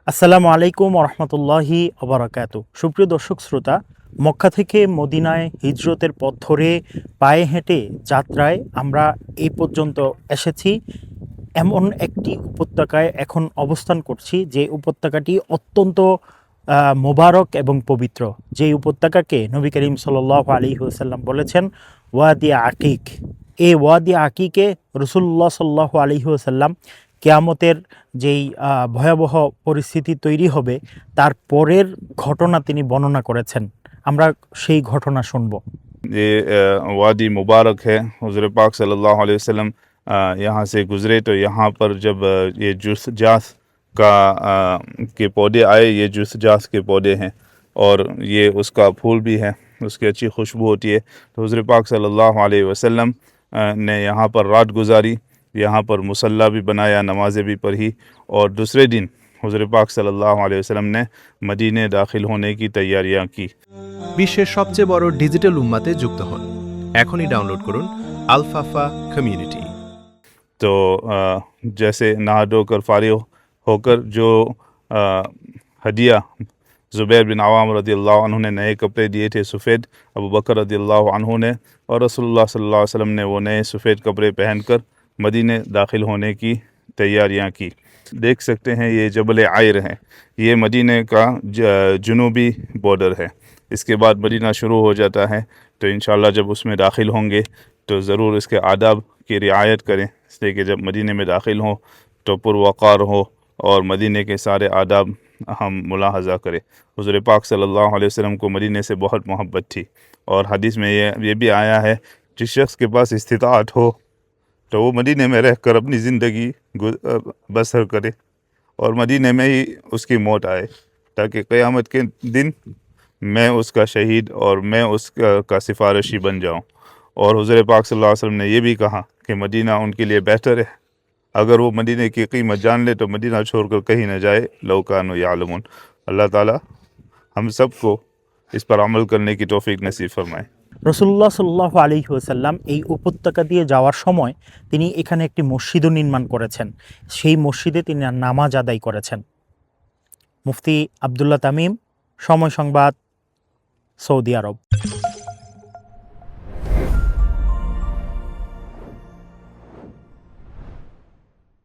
আসসালামু আলাইকুম রহমতুল্লাহি আবরাকাতু। সুপ্রিয় দর্শক শ্রোতা, মক্কা থেকে মদিনায় হিজরতের পথ ধরে পায়ে হেঁটে যাত্রায় আমরা এই পর্যন্ত এসেছি। এমন একটি উপত্যকায় এখন অবস্থান করছি, যে উপত্যকাটি অত্যন্ত মোবারক এবং পবিত্র। যেই উপত্যকাকে নবী করিম সাল্লাল্লাহু আলাইহি ওয়াসাল্লাম বলেছেন ওয়াদি আকিক। এই ওয়াদি আকিকে রসুল্লাহ সাল্লাল্লাহু আলাইহি ওয়াসাল্লাম কিয়ামতের যেই ভয়াবহ পরিস্থিতি তৈরি হবে তার পরের ঘটনা তিনি বর্ণনা করেছেন। আমরা সেই ঘটনা শুনব। ये वादी मुबारक है। हुज़ूर पाक सल्लल्लाहु अलैहि वसल्लम यहाँ से गुज़रे तो यहाँ पर जब ये जुस जास का के पौधे आए, ये जुस जास के पौधे हैं और ये उसका फूल भी है, उसकी अच्छी खुशबू होती है। तो हुज़ूर पाक सल्लल्लाहु अलैहि वसल्लम ने यहाँ पर रात गुजारी, यहाँ पर मुसल्ला भी बनाया, नमाज़ें भी पढ़ी और दूसरे दिन हुज़ूर पाक सल्लल्लाहु अलैहि वसल्लम ने मदीने दाखिल होने की तैयारियाँ की। বিশ্বের সবচেয়ে বড় ডিজিটাল উম্মাতে যুক্ত হন। এখনই ডাউনলোড করুন আলফাফা কমিউনিটি। तो जैसे नहा धोकर फारिग होकर जो हदिया ज़ुबैर बिन अवाम रज़ियल्लाहु अन्हु ने नए कपड़े दिए थे सफ़ेद, अबू बकर रज़ियल्लाहु अन्हु ने और रसूलुल्लाह सल्लल्लाहु अलैहि वसल्लम ने वो नए सफ़ेद कपड़े पहनकर मदीने दाखिल होने की तैयारियां की। देख सकते हैं ये जबल आयर है, ये मदीने का जुनूबी बॉर्डर है। इसके बाद मदीना शुरू हो जाता है। तो इंशाअल्लाह जब उसमें दाखिल होंगे तो ज़रूर इसके आदाब की रियायत करें, इसलिए कि जब मदीने में दाखिल हों तो पुरवक़ार हो और मदीने के सारे आदाब हम मुलाहज़ा करें। हुज़ूर पाक सल्लल्लाहु अलैहि वसल्लम को मदीने से बहुत मोहब्बत थी और हदीस में ये भी आया है, जिस शख्स के पास इस्तिताअत हो तो वो मदीने में रहकर अपनी ज़िंदगी बसर करे और मदीने में ही उसकी मौत आए, ताकि क़यामत के दिन मैं उसका शहीद और मैं उसका सिफारिशी बन जाऊं। और हुज़ूर पाक सल्लल्लाहु अलैहि वसल्लम ने यह भी कहा कि मदीना उनके लिए बेहतर है। अगर वो मदीने की कीमत जान ले तो मदीना छोड़कर कहीं न जाए, लौ कानू यालमून। अल्लाह ताला हम सबको इस पर अमल करने की तौफीक नसीब फरमाए। রসুল্লাহ সাল্লাল্লাহু আলাইহি ওয়াসাল্লাম এই উপত্যকা দিয়ে যাওয়ার সময় তিনি এখানে একটি মসজিদও নির্মাণ করেছেন। সেই মসজিদে তিনি নামাজ আদায় করেছেন। মুফতি আবদুল্লাহ তামিম, সময় সংবাদ, সৌদি আরব।